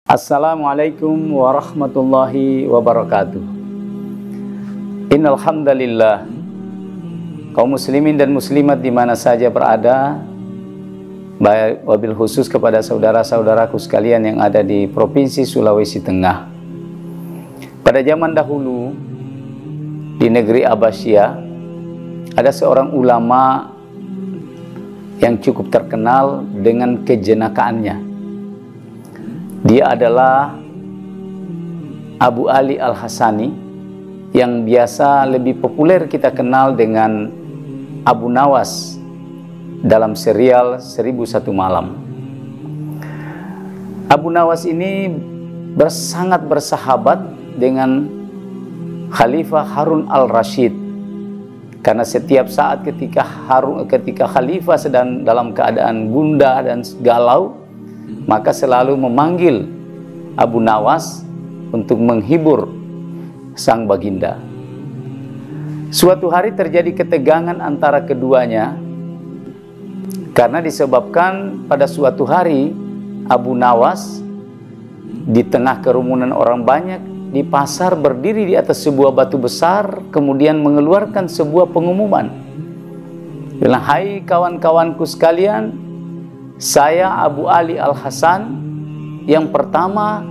Assalamualaikum warahmatullahi wabarakatuh. Innal hamdalillah, kaum muslimin dan muslimat di mana saja berada, baik wabil khusus kepada saudara-saudaraku sekalian yang ada di Provinsi Sulawesi Tengah. Pada zaman dahulu di negeri Abbasiyah ada seorang ulama yang cukup terkenal dengan kejenakaannya. Dia adalah Abu Ali Al-Hasani, yang biasa lebih populer kita kenal dengan Abu Nawas dalam serial 1001 Malam. Abu Nawas ini sangat bersahabat dengan Khalifah Harun Al-Rashid, karena setiap saat ketika Khalifah sedang dalam keadaan gundah dan galau, maka selalu memanggil Abu Nawas untuk menghibur sang baginda. Suatu hari terjadi ketegangan antara keduanya, karena disebabkan pada suatu hari Abu Nawas di tengah kerumunan orang banyak di pasar berdiri di atas sebuah batu besar, kemudian mengeluarkan sebuah pengumuman. Bilang, "Hai kawan-kawanku sekalian, saya Abu Ali Al-Hasan. Yang pertama,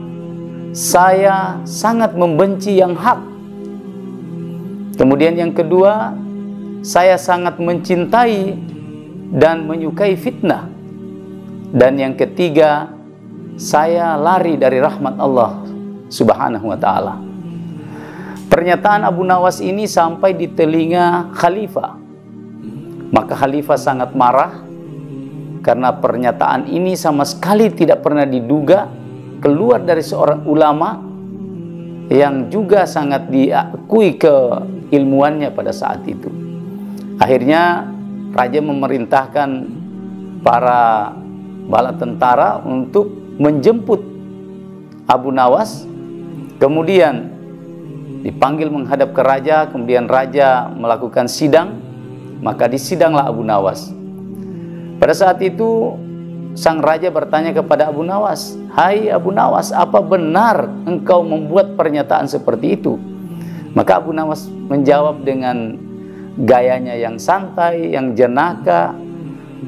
saya sangat membenci yang hak. Kemudian yang kedua, saya sangat mencintai dan menyukai fitnah. Dan yang ketiga, saya lari dari rahmat Allah Subhanahu wa ta'ala." Pernyataan Abu Nawas ini sampai di telinga Khalifah. Maka Khalifah sangat marah, karena pernyataan ini sama sekali tidak pernah diduga keluar dari seorang ulama yang juga sangat diakui keilmuannya pada saat itu. Akhirnya raja memerintahkan para bala tentara untuk menjemput Abu Nawas, kemudian dipanggil menghadap ke raja, kemudian raja melakukan sidang, maka disidanglah Abu Nawas. Pada saat itu sang raja bertanya kepada Abu Nawas, "Hai Abu Nawas, apa benar engkau membuat pernyataan seperti itu?" Maka Abu Nawas menjawab dengan gayanya yang santai, yang jenaka,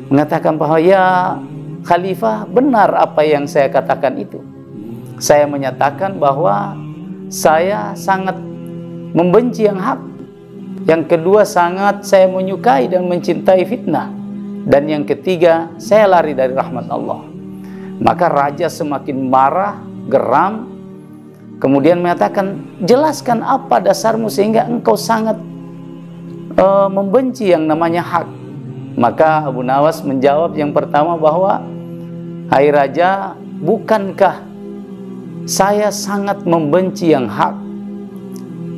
mengatakan bahwa, "Ya Khalifah, benar apa yang saya katakan itu. Saya menyatakan bahwa saya sangat membenci yang hak. Yang kedua, sangat saya menyukai dan mencintai fitnah. Dan yang ketiga, saya lari dari rahmat Allah." Maka raja semakin marah, geram, kemudian mengatakan, "Jelaskan apa dasarmu sehingga engkau sangat membenci yang namanya hak." Maka Abu Nawas menjawab yang pertama bahwa, "Hai raja, bukankah saya sangat membenci yang hak?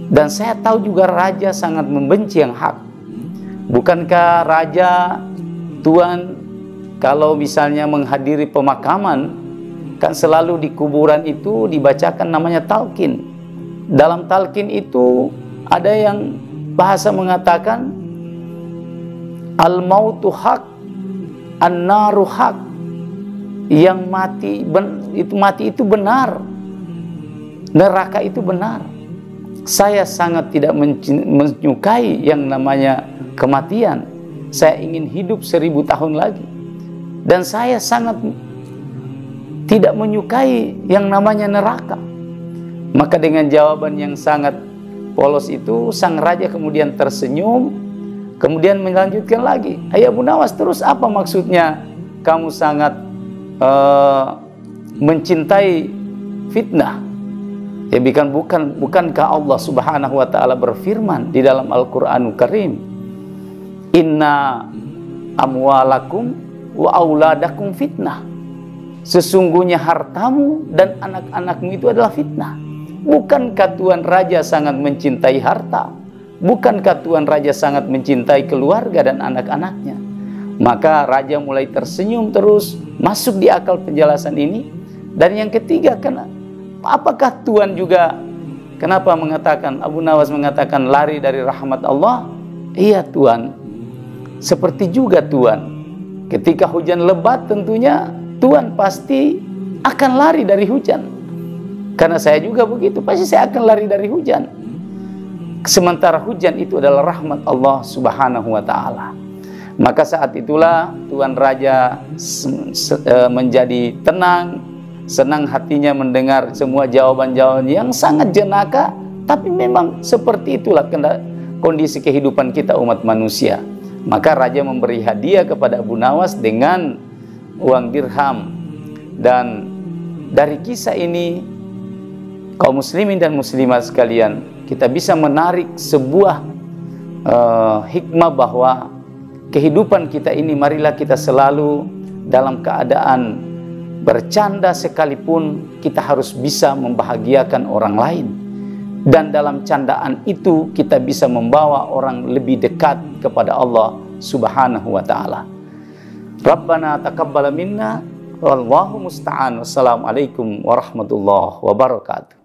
Dan saya tahu juga raja sangat membenci yang hak. Bukankah raja, Tuan, kalau misalnya menghadiri pemakaman, kan selalu di kuburan itu dibacakan namanya talqin. Dalam talqin itu ada yang bahasa mengatakan al-mautu hak, an-naru hak. Yang mati itu benar, neraka itu benar. Saya sangat tidak menyukai yang namanya kematian. Saya ingin hidup 1000 tahun lagi. Dan saya sangat tidak menyukai yang namanya neraka." Maka dengan jawaban yang sangat polos itu, sang raja kemudian tersenyum, kemudian melanjutkan lagi, "Hai Abu Nawas, terus apa maksudnya kamu sangat mencintai fitnah? Ya, bukankah Allah Subhanahu wa ta'ala berfirman di dalam Al-Quranul Karim, inna amwalakum wa auladakum fitnah. Sesungguhnya hartamu dan anak-anakmu itu adalah fitnah. Bukankah Tuan Raja sangat mencintai harta? Bukankah Tuan Raja sangat mencintai keluarga dan anak-anaknya?" Maka raja mulai tersenyum terus, masuk di akal penjelasan ini. Dan yang ketiga, apakah Tuan juga, kenapa mengatakan, Abu Nawas mengatakan lari dari rahmat Allah? "Iya Tuan, seperti juga Tuan, ketika hujan lebat tentunya Tuan pasti akan lari dari hujan. Karena saya juga begitu, pasti saya akan lari dari hujan. Sementara hujan itu adalah rahmat Allah Subhanahu wa Ta'ala. Maka saat itulah Tuan Raja menjadi tenang, senang hatinya mendengar semua jawaban-jawaban yang sangat jenaka, tapi memang seperti itulah kondisi kehidupan kita umat manusia. Maka Raja memberi hadiah kepada Abu Nawas dengan uang dirham. Dan dari kisah ini, kaum muslimin dan muslimat sekalian, kita bisa menarik sebuah hikmah bahwa kehidupan kita ini, marilah kita selalu dalam keadaan bercanda sekalipun, kita harus bisa membahagiakan orang lain. Dan dalam candaan itu kita bisa membawa orang lebih dekat kepada Allah Subhanahu wa Ta'ala. Rabbana taqabbal minna wallahu musta'an. Wassalamualaikum warahmatullahi wabarakatuh.